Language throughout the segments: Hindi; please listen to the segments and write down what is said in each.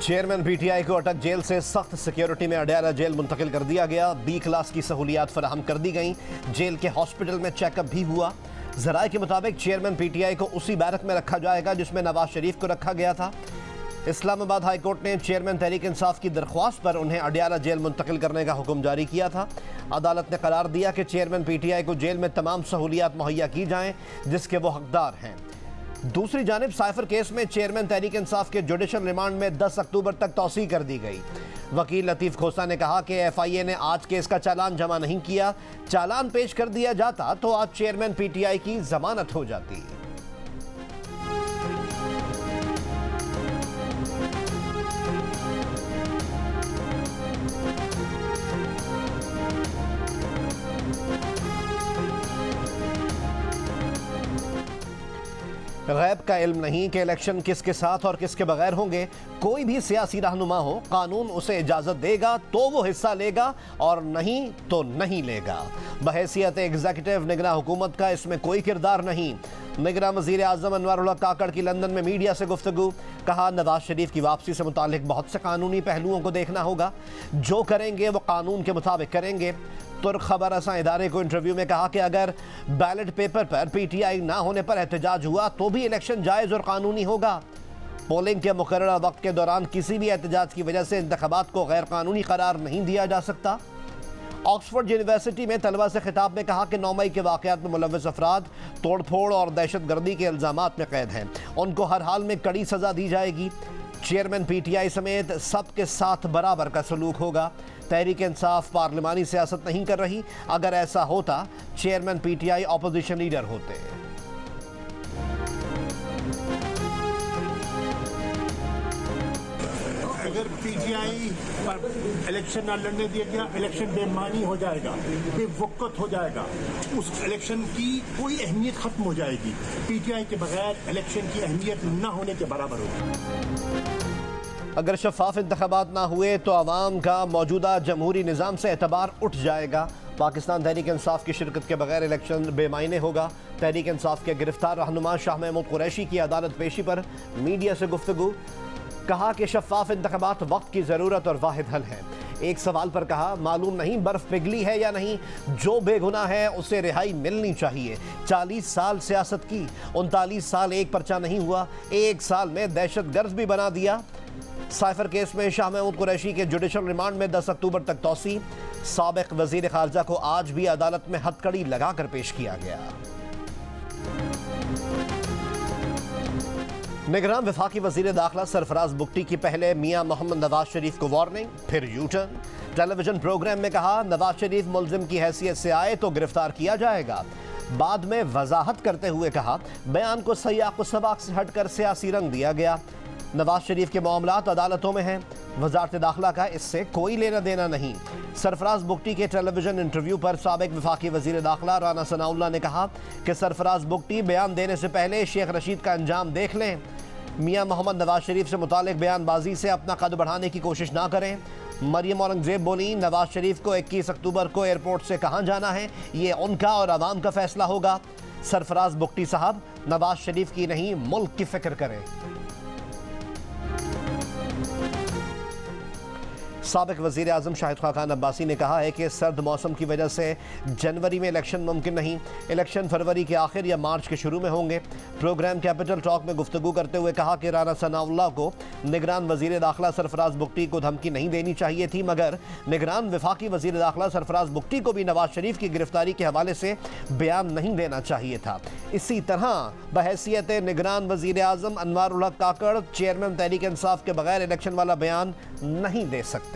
चेयरमैन पीटीआई को अटक जेल से सख्त सिक्योरिटी में अडयाला जेल मुंतकिल कर दिया गया। बी क्लास की सहूलियात फराहम कर दी गई। जेल के हॉस्पिटल में चेकअप भी हुआ। जराये के मुताबिक चेयरमैन पीटीआई को उसी बैरक में रखा जाएगा जिसमें नवाज शरीफ को रखा गया था। इस्लामाबाद हाई कोर्ट ने चेयरमैन तहरीक इंसाफ की दरख्वास्त पर उन्हें अडयाला जेल मुंतकिल करने का हुक्म जारी किया था। अदालत ने करार दिया कि चेयरमैन पीटीआई को जेल में तमाम सहूलियात मुहैया की जाएं जिसके वो हकदार हैं। दूसरी जानिब साइफर केस में चेयरमैन तहरीक इंसाफ के जुडिशल रिमांड में 10 अक्टूबर तक तौसीह कर दी गई। वकील लतीफ़ खोसा ने कहा कि एफआईए ने आज केस का चालान जमा नहीं किया। चालान पेश कर दिया जाता तो आज चेयरमैन पीटीआई की जमानत हो जाती। गैब का इल्म नहीं कि इलेक्शन किसके साथ और किसके बगैर होंगे। कोई भी सियासी रहनुमा हो, कानून उसे इजाज़त देगा तो वो हिस्सा लेगा और नहीं तो नहीं लेगा। बहैसियत एग्जीक्यूटिव निगरां हुकूमत का इसमें कोई किरदार नहीं। निगरां वज़ीर आज़म अनवर काकड़ की लंदन में मीडिया से गुफ्तगू। कहा, नवाज शरीफ की वापसी से मुतालिक बहुत से कानूनी पहलुओं को देखना होगा। जो करेंगे वो कानून के मुताबिक करेंगे। तुर्क खबर रसां इदारे को इंटरव्यू में कहा कि अगर बैलेट पेपर पर पीटीआई ना होने पर एहतजाज हुआ तो भी इलेक्शन जायज़ और कानूनी होगा। पोलिंग के मुकर्ररा वक्त के दौरान किसी भी एहतजाज की वजह से इंतखाबात को गैर कानूनी करार नहीं दिया जा सकता। ऑक्सफोर्ड यूनिवर्सिटी में तलबा से खिताब में कहा कि 9 मई के वाक़यात में मुलव्वस अफराद तोड़ फोड़ और दहशत गर्दी के इल्ज़ामात में कैद हैं। उनको हर हाल में कड़ी सज़ा दी जाएगी। चेयरमैन पीटीआई समेत सबके साथ बराबर का सलूक होगा। तहरीक इंसाफ पार्लिमानी सियासत नहीं कर रही। अगर ऐसा होता चेयरमैन पीटीआई ऑपोजिशन लीडर होते। अगर पीटीआई पर इलेक्शन ना लड़ने दिया गया, इलेक्शन बेमानी हो जाएगा, बेवकत हो जाएगा। उस इलेक्शन की कोई अहमियत खत्म हो जाएगी। पीटीआई के बगैर इलेक्शन की अहमियत न होने के बराबर होगी। अगर शफाफ इंतखाबात ना हुए तो आवाम का मौजूदा जमहूरी निज़ाम से एतबार उठ जाएगा। पाकिस्तान तहरीक इंसाफ की शिरकत के बगैर इलेक्शन बेमायने होगा। तहरीक इंसाफ के गिरफ्तार रहनुमा शाह महमूद कुरैशी की अदालत पेशी पर मीडिया से गुफ्तगू। कहा कि शफाफ इंतखाबात वक्त की ज़रूरत और वाहिद हल है। एक सवाल पर कहा, मालूम नहीं बर्फ़ पिघली है या नहीं, जो बेगुनाह है उसे रिहाई मिलनी चाहिए। 40 साल सियासत की, 39 साल एक पर्चा नहीं हुआ, 1 साल में दहशतगर्द भी बना दिया। साइफर केस में शाह महमूद कुरैशी के जुडिशल रिमांड में 10 अक्टूबर तक तौसीह। साबिक वज़ीर ख़ारजा को आज भी अदालत में हथकड़ी लगाकर पेश किया गया। निगरान वफाकी वज़ीर दाखिला सरफराज बुगटी की पहले मियां मोहम्मद नवाज शरीफ को वार्निंग, फिर यू टर्न। टेलीविजन प्रोग्राम में कहा, नवाज शरीफ मुल्जिम की हैसियत से आए तो गिरफ्तार किया जाएगा। बाद में वजाहत करते हुए कहा, बयान को सयाक़ व सबाक़ से हटकर सियासी रंग दिया गया। नवाज शरीफ के मामलात अदालतों में हैं। वज़ारत दाखिला का इससे कोई लेना देना नहीं। सरफराज बुगटी के टेलीविजन इंटरव्यू पर साबिक वफाकी वज़ीर दाखिला राना सनाउल्लाह ने कहा कि सरफराज बुगटी बयान देने से पहले शेख रशीद का अंजाम देख लें। मियां मोहम्मद नवाज शरीफ से मुतालिक बयानबाजी से अपना कद बढ़ाने की कोशिश ना करें। मरियम औरंगज़ेब बोली, नवाज शरीफ को 21 अक्टूबर को एयरपोर्ट से कहाँ जाना है ये उनका और आवाम का फैसला होगा। सरफराज बुगटी साहब, नवाज शरीफ की नहीं मुल्क की फिक्र करें। साबिक वज़ीर आज़म शाहिद खान अब्बासी ने कहा है कि सर्द मौसम की वजह से जनवरी में इलेक्शन मुमकिन नहीं। इलेक्शन फरवरी के आखिर या मार्च के शुरू में होंगे। प्रोग्राम कैपिटल टॉक में गुफ्तगू करते हुए कहा कि राना सनाउल्लाह को निगरान वज़ीर दाखिला सरफराज बुगटी को धमकी नहीं देनी चाहिए थी, मगर निगरान वफाकी वज़ीर दाखिला सरफराज बुगटी को भी नवाज शरीफ की गिरफ्तारी के हवाले से बयान नहीं देना चाहिए था। इसी तरह बहैसियत निगरान वज़ीर आज़म अनवर काकड़ चेयरमैन तहरीक इंसाफ के बगैर इलेक्शन वाला बयान नहीं दे सकते।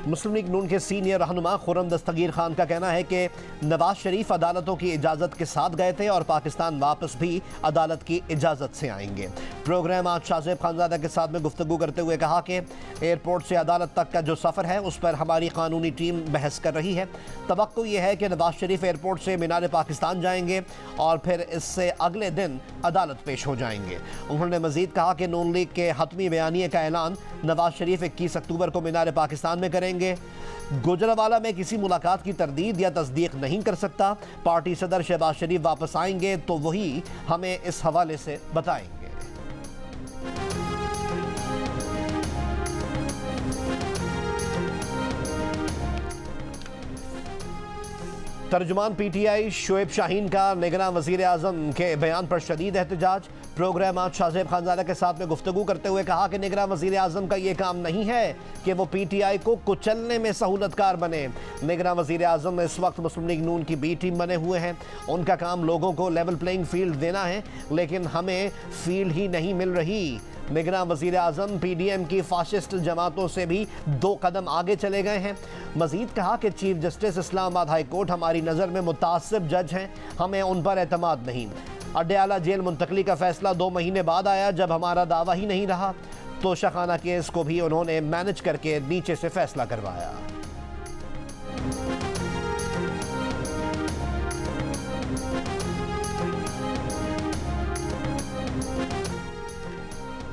मुस्लिम लीग नून के सीनियर रहनुमा खुर्रम दस्तगीर खान का कहना है कि नवाज शरीफ अदालतों की इजाज़त के साथ गए थे और पाकिस्तान वापस भी अदालत की इजाज़त से आएंगे। प्रोग्राम आज शाहज़ेब खानज़ादा के साथ में गुफ्तगू करते हुए कहा कि एयरपोर्ट से अदालत तक का जो सफ़र है उस पर हमारी कानूनी टीम बहस कर रही है। तवक्को ये है कि नवाज शरीफ एयरपोर्ट से मीनार पाकिस्तान जाएंगे और फिर इससे अगले दिन अदालत पेश हो जाएंगे। उन्होंने मज़ीद कहा कि नून लीग के हतमी बयानिए का ऐलान नवाज शरीफ 21 अक्टूबर को मीनार पाकिस्तान में करेंगे। करेंगे। गुजरावाला में किसी मुलाकात की तरदीद या तस्दीक नहीं कर सकता। पार्टी सदर शहबाज शरीफ वापस आएंगे तो वही हमें इस हवाले से बताएंगे। तर्जुमान पीटीआई शोएब शाहीन का निगरान वजीर आजम के बयान पर शदीद एहतजाज। प्रोग्राम आज शाहजेब खानजादा के साथ में गुफ्तगू करते हुए कहा कि निगरान वजीर आजम का ये काम नहीं है कि वो पीटीआई को कुचलने में सहूलतकार बने। निगरान वजीर आजम इस वक्त मुस्लिम लीग नून की बी टीम बने हुए हैं। उनका काम लोगों को लेवल प्लेइंग फील्ड देना है, लेकिन हमें फील्ड ही नहीं मिल रही। निगरान वजीर आजम पीडीएम की फाशिस्ट जमातों से भी 2 कदम आगे चले गए हैं। मजीद कहा कि chief justice Islamabad high court हमारी नज़र में मुतासिब जज हैं, हमें उन पर एतमाद नहीं। अड्याला जेल मुंतकली का फैसला 2 महीने बाद आया, जब हमारा दावा ही नहीं रहा। तो शखाना केस को भी उन्होंने मैनेज करके नीचे से फैसला करवाया।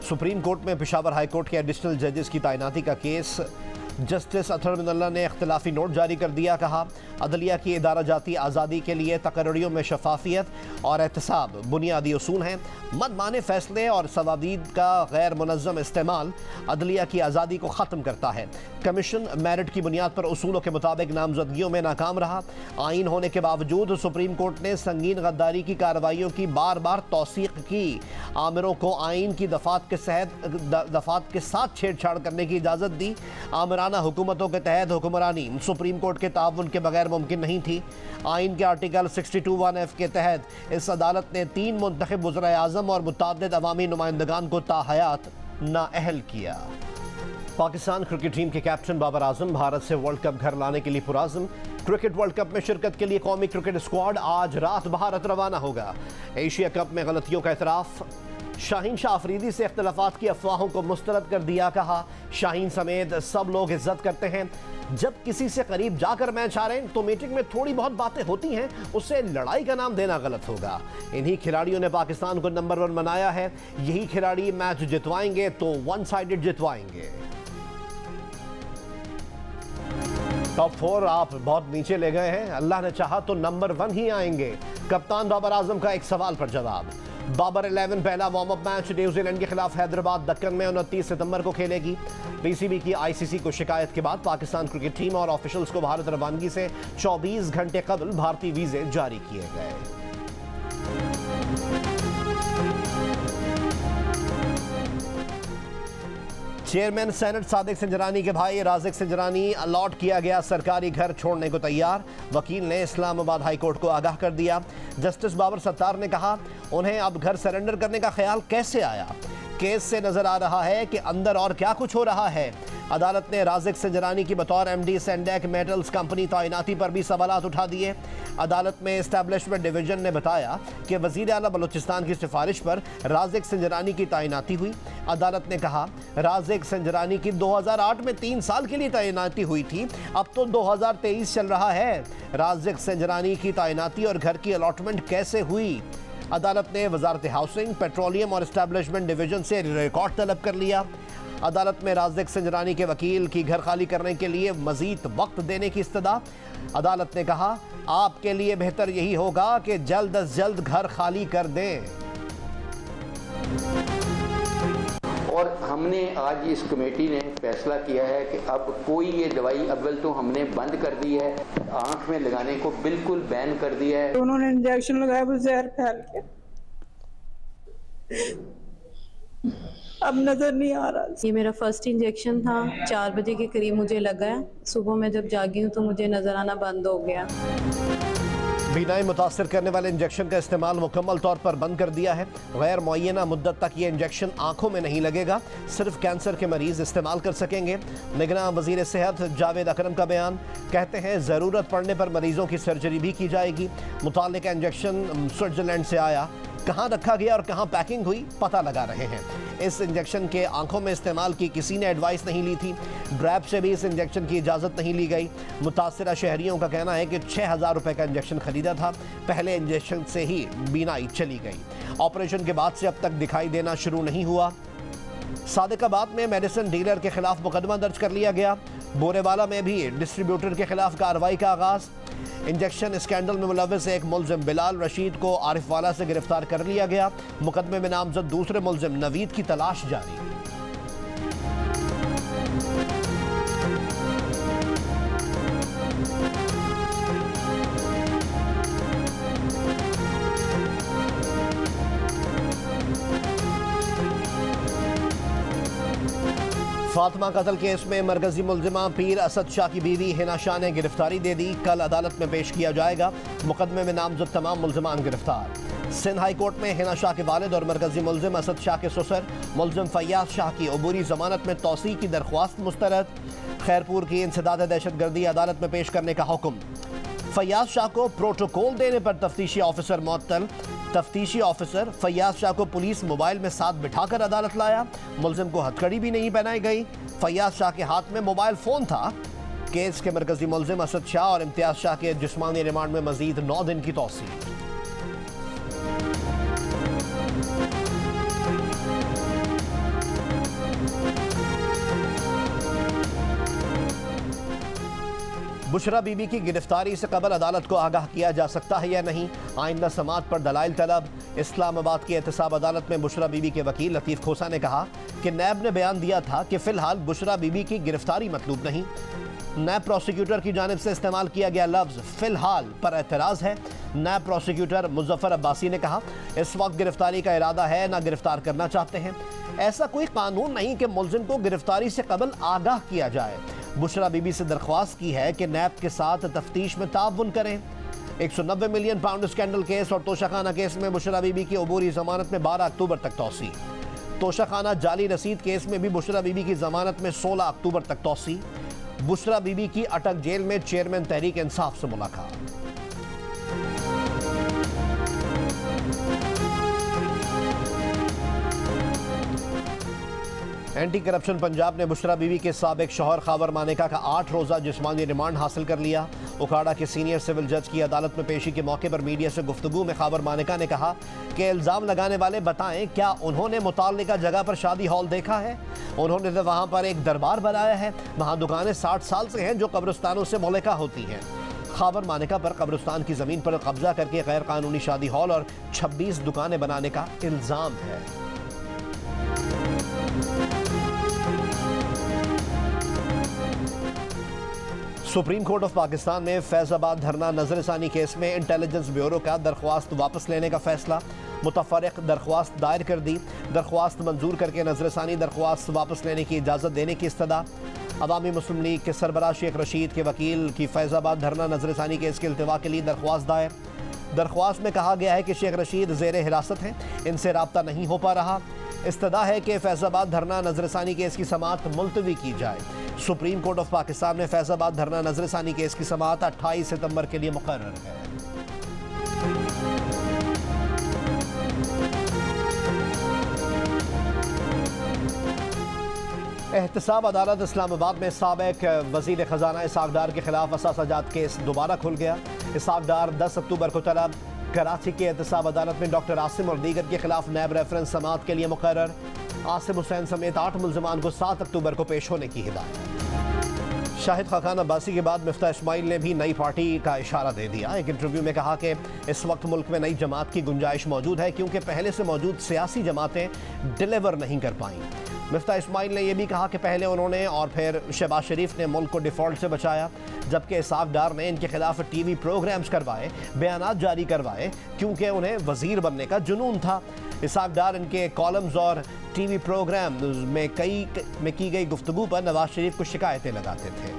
सुप्रीम कोर्ट में पेशावर हाई कोर्ट के एडिशनल जजेस की तैनाती का केस। जस्टिस अतहर मिनल्ला ने इख्तिलाफी नोट जारी कर दिया। कहा, अदलिया की इदारा जाती आज़ादी के लिए तकर्रियों में शफाफियत और एहतसाब बुनियादी उसूल हैं। मनमाने फैसले और सवादीद का गैर मुनज़्ज़म इस्तेमाल अदलिया की आज़ादी को ख़त्म करता है। कमीशन मेरिट की बुनियाद पर उसूलों के मुताबिक नामजदगियों में नाकाम रहा। आइन होने के बावजूद सुप्रीम कोर्ट ने संगीन गद्दारी की कार्रवाइयों की बार बार तौसीक़ की। आमिरों को आइन की दफ़ात के साथ छेड़छाड़ करने की इजाज़त दी। आमिराना हुकूमतों के तहत हुक्मरानी सुप्रीम कोर्ट के ताउन के बगैर मुमकिन नहीं थी। आइन के आर्टिकल 62(1)(f) के तहत इस अदालत ने 3 मुंतखब वज़ीर आज़म और मुतअद्दिद अवामी नुमाइंदगान को ताहयात नाअहल किया। पाकिस्तान क्रिकेट टीम के कैप्टन बाबर आजम भारत से वर्ल्ड कप घर लाने के लिए पुराज़म। क्रिकेट वर्ल्ड कप में शिरकत के लिए कौमी क्रिकेट स्क्वाड आज रात भारत रवाना होगा। एशिया कप में गलतियों का एतराफ़। शाहीन शाह अफरीदी से इख्तिलाफात की अफवाहों को मुस्तरद कर दिया। कहा, शाहीन समेत सब लोग इज्जत करते हैं। जब किसी से करीब जाकर मैच हारें तो मीटिंग में थोड़ी बहुत बातें होती हैं, उससे लड़ाई का नाम देना गलत होगा। इन्हीं खिलाड़ियों ने पाकिस्तान को नंबर 1 बनाया है। यही खिलाड़ी मैच जितवाएंगे तो 1 साइडेड जितवाएंगे। टॉप 4 आप बहुत नीचे ले गए हैं, अल्लाह ने चाहा तो नंबर 1 ही आएंगे। कप्तान बाबर आजम का एक सवाल पर जवाब। बाबर 11 पहला वार्म अप मैच न्यूजीलैंड के खिलाफ हैदराबाद दक्कन में 29 सितंबर को खेलेगी। पीसीबी की आईसीसी को शिकायत के बाद पाकिस्तान क्रिकेट टीम और ऑफिशियल्स को भारत रवानगी से 24 घंटे कबल भारतीय वीजे जारी किए गए। चेयरमैन सेनेट सादिक सिंजरानी के भाई राजिक सिंजरानी अलॉट किया गया सरकारी घर छोड़ने को तैयार। वकील ने इस्लामाबाद हाई कोर्ट को आगाह कर दिया। जस्टिस बाबर सत्तार ने कहा, उन्हें अब घर सरेंडर करने का ख्याल कैसे आया? केस से नजर आ रहा है कि अंदर और क्या कुछ हो रहा है। अदालत ने राजिक सिंजरानी की बतौर एमडी सेंडेक मेटल्स कंपनी तैनाती पर भी सवालात उठा दिए। अदालत में एस्टैब्लिशमेंट डिवीजन ने बताया कि वजीर आला बलूचिस्तान की सिफारिश पर राजिक सिंजरानी की तैनाती हुई। अदालत ने कहा, राजिक सिंजरानी की 2008 में 3 साल के लिए तैनाती हुई थी, अब तो 2023 चल रहा है। राजिक सिंजरानी की तैनाती और घर की अलॉटमेंट कैसे हुई? अदालत ने वजारत हाउसिंग, पेट्रोलियम और एस्टैब्लिशमेंट डिवीजन से रिकॉर्ड तलब कर लिया। अदालत में राजिक सिंजरानी के वकील की घर खाली करने के लिए मजीद वक्त देने की इस्तदा। अदालत ने कहा, आपके लिए बेहतर यही होगा कि जल्द अज जल्द घर खाली कर दें। और हमने आज इस कमेटी ने फैसला किया है कि अब कोई ये दवाई अव्वल तो हमने बंद कर दी है, आंख में लगाने को बिल्कुल बैन कर दिया है। उन्होंने इंजेक्शन लगाया, वो जहर फैल के अब नजर नहीं आ रहा। ये मेरा फर्स्ट इंजेक्शन था, 4 बजे के करीब मुझे लगा है। सुबह में जब जागी हूँ तो मुझे नजर आना बंद हो गया। बीनाई मुतासर करने वाले इंजेक्शन का इस्तेमाल मुकम्मल तौर पर बंद कर दिया है। गैर मुअय्यना मुद्दत तक ये इंजेक्शन आंखों में नहीं लगेगा, सिर्फ कैंसर के मरीज इस्तेमाल कर सकेंगे। निगरान वजीर सेहत जावेद अकरम का बयान, कहते हैं ज़रूरत पड़ने पर मरीजों की सर्जरी भी की जाएगी। मुताल्लिका इंजेक्शन स्विट्जरलैंड से आया, कहाँ रखा गया और कहाँ पैकिंग हुई पता लगा रहे हैं। इस इंजेक्शन के आंखों में इस्तेमाल की किसी ने एडवाइस नहीं ली थी। ड्रैप से भी इस इंजेक्शन की इजाज़त नहीं ली गई। मुतासरा शहरियों का कहना है कि 6000 रुपये का इंजेक्शन खरीदा था, पहले इंजेक्शन से ही बीनाई चली गई। ऑपरेशन के बाद से अब तक दिखाई देना शुरू नहीं हुआ। सादिकाबाद में मेडिसिन डीलर के खिलाफ मुकदमा दर्ज कर लिया गया। बोरेवाला में भी डिस्ट्रीब्यूटर के खिलाफ कार्रवाई का आगाज। इंजेक्शन स्कैंडल में मुलव्वस एक मुलजिम बिलाल रशीद को आरिफवाला से गिरफ्तार कर लिया गया। मुकदमे में नामजद दूसरे मुलजिम नवीद की तलाश जारी। फातिमा कत्ल केस में मरकजी मुलजिमा पीर असद शाह की बीवी हिना शाह ने गिरफ्तारी दे दी। कल अदालत में पेश किया जाएगा। मुकदमे में नामजद तमाम मुलजिमान गिरफ्तार। सिंध हाई कोर्ट में हिना शाह के वालिद और मरकजी मुलजिम असद शाह के ससुर मुलजिम फैयाज शाह की अबूरी जमानत में तौसी की दरख्वास्त मुस्तरद। खैरपुर की इंसदाद दहशतगर्दी अदालत में पेश करने का हुक्म। फैयाज शाह को प्रोटोकॉल देने पर तफ्तीशी ऑफिसर मुअत्तल। तफ्तीशी ऑफिसर फैयाज शाह को पुलिस मोबाइल में साथ बिठाकर अदालत लाया। मुलजिम को हथकड़ी भी नहीं पहनाई गई। फैयाज शाह के हाथ में मोबाइल फोन था। केस के मरकजी मुलजिम असद शाह और इम्तियाज शाह के जिस्मानी रिमांड में मजीद 9 दिन की तौसीह। बुशरा बीबी की गिरफ्तारी से कबल अदालत को आगाह किया जा सकता है या नहीं, आइंदा समाअत पर दलाइल तलब। इस्लामाबाद की एहतसाब अदालत में बुशरा बीबी के वकील लतीफ़ खोसा ने कहा कि नैब ने बयान दिया था कि फ़िलहाल बुशरा बीबी की गिरफ्तारी मतलूब नहीं। नैब प्रोसिक्यूटर की जानिब से इस्तेमाल किया गया लफ्ज़ फ़िलहाल पर एतराज़ है। नैब प्रोसिक्यूटर मुज़फ़्फ़र अब्बासी ने कहा इस वक्त गिरफ्तारी का इरादा है, ना गिरफ्तार करना चाहते हैं। ऐसा कोई कानून नहीं कि मुलजिम को गिरफ्तारी से कबल आगाह किया जाए। बुशरा बीबी से दरख्वास्त की है कि नैब के साथ तफ्तीश में ताउन करें। 190 मिलियन पाउंड स्कैंडल केस और तोशाखाना केस में बुशरा बीबी की अबूरी जमानत में 12 अक्टूबर तक तौसी। तोशाखाना जाली रसीद केस में भी बुशरा बीबी की जमानत में 16 अक्टूबर तक तौसी। बुशरा बीबी की अटक जेल में चेयरमैन तहरीक इंसाफ से मुलाकात। एंटी करप्शन पंजाब ने बुशरा बीबी के साबिक शौहर खावर मानेका का 8 रोज़ा जिस्मानी रिमांड हासिल कर लिया। उकाड़ा के सीनियर सिविल जज की अदालत में पेशी के मौके पर मीडिया से गुफ्तगू में खावर मानेका ने कहा कि इल्ज़ाम लगाने वाले बताएं क्या उन्होंने मुताल्लिका जगह पर शादी हॉल देखा है। उन्होंने तो वहाँ पर एक दरबार बनाया है। वहाँ दुकानें 60 साल से हैं जो कब्रिस्तानों से मुल्का होती हैं। खावर मानेका पर कब्रिस्तान की ज़मीन पर कब्जा करके गैर कानूनी शादी हॉल और 26 दुकानें बनाने का इल्ज़ाम है। सुप्रीम कोर्ट ऑफ पाकिस्तान में फैज़ाबाद धरना नजरसानी केस में इंटेलिजेंस ब्यूरो का दरख्वास्त वापस लेने का फैसला। मुतफर्रिक दरख्वास्त दायर कर दी। दरख्वास्त मंजूर करके नजरसानी दरख्वास्त वापस लेने की इजाज़त देने की इस्तदा। अवामी मुस्लिम लीग के सरबराह शेख रशीद के वकील की फैज़ाबाद धरना नजरसानी केस के इल्तिवा के लिए दरख्वास्त दायर। दरख्वास्त में कहा गया है कि शेख रशीद ज़ेर हिरासत हैं, इनसे रब्ता नहीं हो पा रहा। इस्तदा है कि फैज़ाबाद धरना नजरसानी केस की समाअत मुलतवी की जाए। सुप्रीम कोर्ट ऑफ पाकिस्तान में फैज़ाबाद धरना नजरसानी केस की समाअत 28 सितंबर के लिए मुकर्रर है। एहतसाब अदालत इस्लामाबाद में साबिक वज़ीर ख़जाना इसहाक़ डार के खिलाफ असासाजात केस दोबारा खुल गया। इसहाक़ डार 10 अक्टूबर को तलब। कराची की एहतसाब अदालत में डॉक्टर आसिम और दीगर के खिलाफ नैब रेफरेंस समाअत के लिए मुकर्रर। आसिम हुसैन समेत 8 मुल्ज़िमान को 7 अक्टूबर को पेश होने की हिदायत। शाहिद खाकान अब्बासी के बाद मिफ्ता इस्माइल ने भी नई पार्टी का इशारा दे दिया। एक इंटरव्यू में कहा कि इस वक्त मुल्क में नई जमात की गुंजाइश मौजूद है क्योंकि पहले से मौजूद सियासी जमातें डिलीवर नहीं कर पाईं। मिफ्ता इस्माइल ने यह भी कहा कि पहले उन्होंने और फिर शहबाज शरीफ ने मुल्क को डिफ़ॉल्ट से बचाया, जबकि इसहाक़ डार ने इनके खिलाफ टीवी प्रोग्राम्स करवाए, बयानात जारी करवाए क्योंकि उन्हें वज़ीर बनने का जुनून था। इसहाक़ डार इनके कॉलम्स और टीवी प्रोग्राम में की गई गुफ्तगू पर नवाज शरीफ को शिकायतें लगाते थे।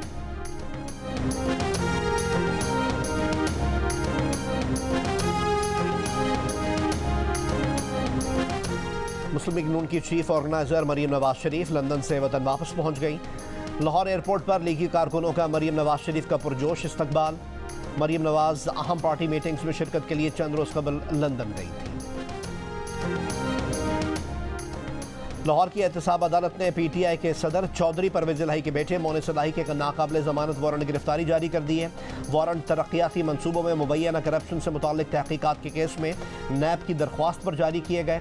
मुस्लिम लीग नून की chief organiser Maryam Nawaz Sharif London से वतन वापस पहुंच गई। लाहौर एयरपोर्ट पर लीगी कारकुनों का मरीम नवाज शरीफ का पुरजोश इस्तकबाल। मरीम नवाज अहम पार्टी मीटिंग्स में शिरकत के लिए चंद रोज कबल लंदन गई थी। लाहौर की एहतसाब अदालत ने PTI के सदर चौधरी परवेज इलाही के बेटे मोनिस इलाही के नाकाबिले ज़मानत वारंट गिरफ्तारी जारी कर दी है। वारंट तरक्याती मनसूबों में मुबैना करप्शन से मुताल्लिक तहकीकात के केस में नैब की दरख्वास्त पर जारी किए गए।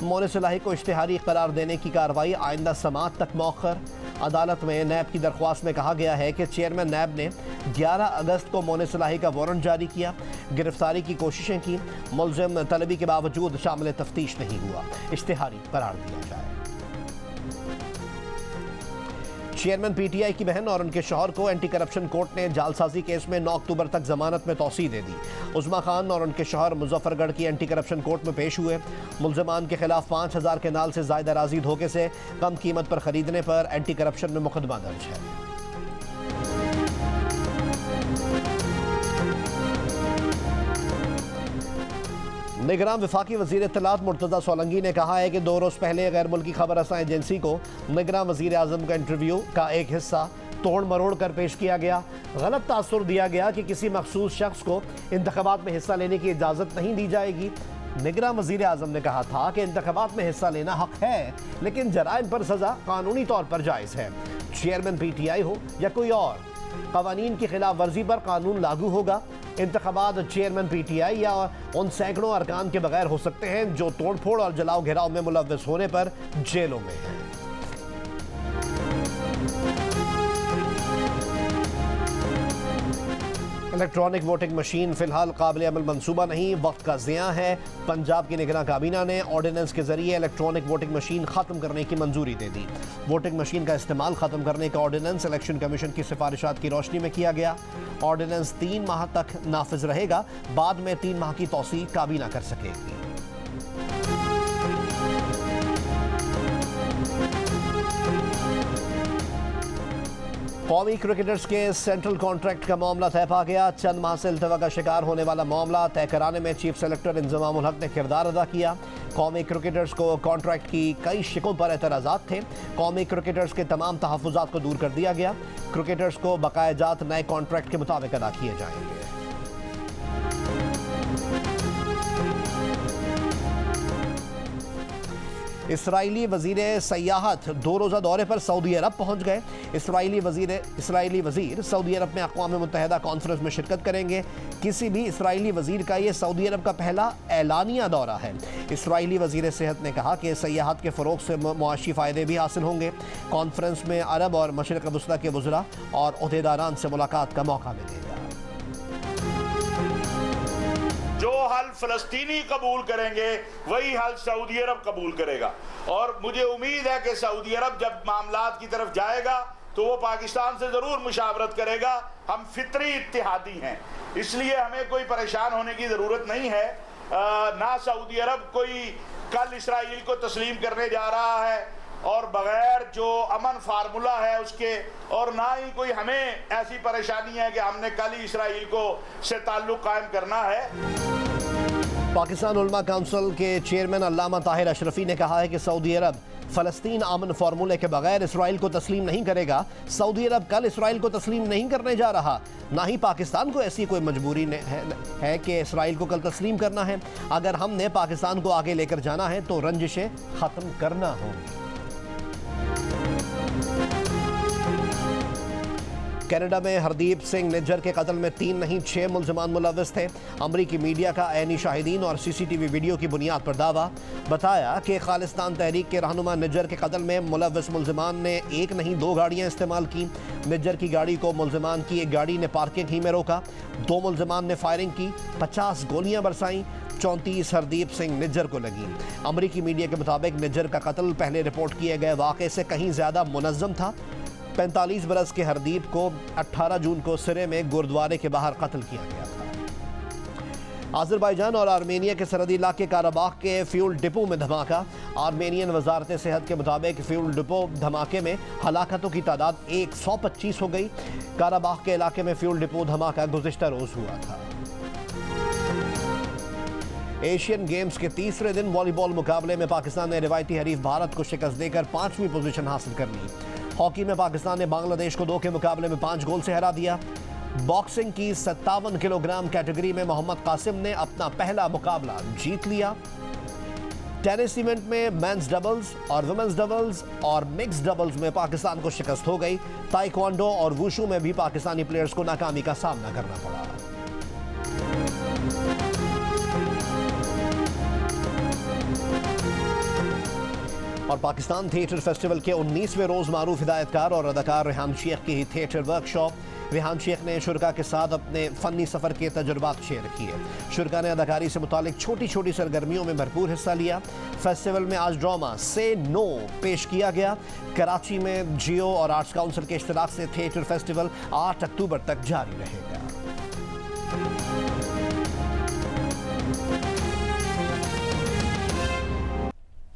मोने सलाही को इश्तिहारी करार देने की कार्रवाई आइंदा समाअत तक मौखर। अदालत में नैब की दरख्वास्त में कहा गया है कि चेयरमैन नैब ने 11 अगस्त को मोने सलाही का वारंट जारी किया, गिरफ्तारी की कोशिशें की, मुलजिम तलबी के बावजूद शामिल तफ्तीश नहीं हुआ, इश्तिहारी करार दिया जाए। चेयरमैन पीटीआई की बहन और उनके शौहर को एंटी करप्शन कोर्ट ने जालसाजी केस में 9 अक्टूबर तक जमानत में तौसीह दे दी। उस्मा खान और उनके शौहर मुजफ्फरगढ़ की एंटी करप्शन कोर्ट में पेश हुए। मुलजमान के खिलाफ 5000 के नाल से ज़ायद अराज़ी धोखे से कम कीमत पर खरीदने पर एंटी करप्शन में मुकदमा दर्ज है। निगरान वफाकी वज़ीर इत्तलात मुर्तज़ा सोलंकी ने कहा है कि 2 रोज़ पहले गैर मुल्की खबर रसां एजेंसी को निगरान वज़ीर आज़म का इंटरव्यू का एक हिस्सा तोड़ मरोड़ कर पेश किया गया। गलत तासुर दिया गया कि किसी मखसूस शख्स को इंतख़ाबात में हिस्सा लेने की इजाज़त नहीं दी जाएगी। निगरान वज़ीर आज़म ने कहा था कि इंतख़ाबात में हिस्सा लेना हक है, लेकिन जराइम पर सज़ा कानूनी तौर पर जायज़ है। चेयरमैन पीटीआई हो या कोई और, कवानीन की खिलाफ वर्जी पर कानून लागू होगा। इंतखाबात चेयरमैन पीटीआई या उन सैकड़ों अरकान के बगैर हो सकते हैं जो तोड़फोड़ और जलाओ घिराव में मुलव्वस होने पर जेलों में हैं। इलेक्ट्रॉनिक वोटिंग मशीन फिलहाल काबिल अमल मंसूबा नहीं, वक्त का ज़िया है। पंजाब की निगरान काबीना ने ऑर्डिनेंस के जरिए इलेक्ट्रॉनिक वोटिंग मशीन ख़त्म करने की मंजूरी दे दी। वोटिंग मशीन का इस्तेमाल ख़त्म करने का ऑर्डिनेंस इलेक्शन कमीशन की सिफारिशात की रोशनी में किया गया। ऑर्डिनेंस 3 माह तक नाफिज रहेगा, बाद में 3 माह की तौसीह काबीना कर सकेगी। कौमी क्रिकेटर्स के सेंट्रल कॉन्ट्रैक्ट का मामला तय पा गया। चंद माह से इल्तवा का शिकार होने वाला मामला तय कराने में चीफ सेलेक्टर इंजमामुल हक ने किरदार अदा किया। कौमी क्रिकेटर्स को कॉन्ट्रैक्ट की कई शिकों पर एतराज़ात थे। कौमी क्रिकेटर्स के तमाम तहफ़्फ़ुज़ात को दूर कर दिया गया। क्रिकेटर्स को बकाया जात नए कॉन्ट्रैक्ट के मुताबिक अदा किए जाएंगे। इसराइली वज़ीर सयाहत 2 रोज़ा दौरे पर सऊदी अरब पहुंच गए। इसराइली वज़ीर सऊदी अरब में अक़वाम मुत्तहिदा कॉन्फ्रेंस में शिरकत करेंगे। किसी भी इसराइली वज़ीर का ये सऊदी अरब का पहला ऐलानिया दौरा है। इसराइली वज़ीर सेहत ने कहा कि सयाहत के फ़रोग़ से मुआशी फ़ायदे भी हासिल होंगे। कॉन्फ्रेंस में अरब और मशरिक़ वस्ता के वज़रा और ओहदेदारान से मुलाकात का मौका मिलेगा। जो हल फ़लस्तीनी कबूल करेंगे वही हल सऊदी अरब कबूल करेगा, और मुझे उम्मीद है कि सऊदी अरब जब मामलात की तरफ जाएगा तो वो पाकिस्तान से ज़रूर मुशावरत करेगा। हम फितरी इत्तेहादी हैं, इसलिए हमें कोई परेशान होने की ज़रूरत नहीं है। ना सऊदी अरब कोई कल इसराइल को तस्लीम करने जा रहा है और बग़ैर जो अमन फार्मूला है उसके, और ना ही कोई हमें ऐसी परेशानी है कि हमने कल ही इसराइल को से ताल्लुक़ कायम करना है। पाकिस्तान उलमा काउंसिल के चेयरमैन अल्लामा ताहिर अशरफी ने कहा है कि सऊदी अरब फ़लस्तीन अमन फार्मूले के बगैर इसराइल को तस्लीम नहीं करेगा। सऊदी अरब कल इसराइल को तस्लीम नहीं करने जा रहा, ना ही पाकिस्तान को ऐसी कोई मजबूरी है कि इसराइल को कल तस्लीम करना है। अगर हमने पाकिस्तान को आगे लेकर जाना है तो रंजिशें ख़त्म करना होंगी। कनाडा में हरदीप सिंह निज्जर के कत्ल में 3 नहीं 6 मुलजमान मुलव्वस थे। अमरीकी मीडिया का ऐनी शाहिदीन और सीसीटीवी वीडियो की बुनियाद पर दावा बताया कि खालिस्तान तहरीक के रहनुमा निज्जर के कत्ल में मुलव्वस मुलजमान ने 1 नहीं 2 गाड़ियां इस्तेमाल की। निज्जर की गाड़ी को मुलजमान की एक गाड़ी ने पार्किंग ही में रोका। 2 मुलजमान ने फायरिंग की, 50 गोलियां बरसाईं, 34 हरदीप सिंह निज्जर को लगी। अमरीकी मीडिया के मुताबिक निज्जर का कत्ल पहले रिपोर्ट किए गए वाक़े से कहीं ज़्यादा मुनज़्ज़म था। 45 बरस के हरदीप को 18 जून को सिरे में गुरुद्वारे के बाहर कत्ल किया गया था। आज़रबाईजान और आर्मेनिया के सरहदी इलाके काराबाख के फ्यूल डिपो में धमाका। आर्मेनियन वजारत सेहत के मुताबिक फ्यूल डिपो धमाके में हलाकतों की तादाद 125 हो गई। काराबाख के इलाके में फ्यूल डिपो धमाका गुज़िश्ता रोज़ हुआ था। एशियन गेम्स के तीसरे दिन वॉलीबॉल मुकाबले में पाकिस्तान ने रिवायती हरीफ भारत को शिकस्त देकर 5वीं पोजीशन हासिल कर ली। हॉकी में पाकिस्तान ने बांग्लादेश को 2 के मुकाबले में 5 गोल से हरा दिया। बॉक्सिंग की 57 किलोग्राम कैटेगरी में मोहम्मद कासिम ने अपना पहला मुकाबला जीत लिया। टेनिस इवेंट में मेंस डबल्स और वुमेन्स डबल्स और मिक्स डबल्स में पाकिस्तान को शिकस्त हो गई। ताइक्वांडो और वुशु में भी पाकिस्तानी प्लेयर्स को नाकामी का सामना करना पड़ा। और पाकिस्तान थिएटर फेस्टिवल के 19वें रोज़ मारूफ हिदायतकार और अदाकार रेहान शेख की थिएटर वर्कशॉप। रेहान शेख ने शुरा के साथ अपने फ़नी सफ़र के तजुर्बात शेयर किए। शुरा ने अदाकारी से मुतालिक छोटी छोटी सरगर्मियों में भरपूर हिस्सा लिया। फेस्टिवल में आज ड्रामा से नो पेश किया गया। कराची में जियो और आर्ट्स काउंसिल के इश्तराक से थिएटर फेस्टिवल 8 अक्टूबर तक जारी रहेगा।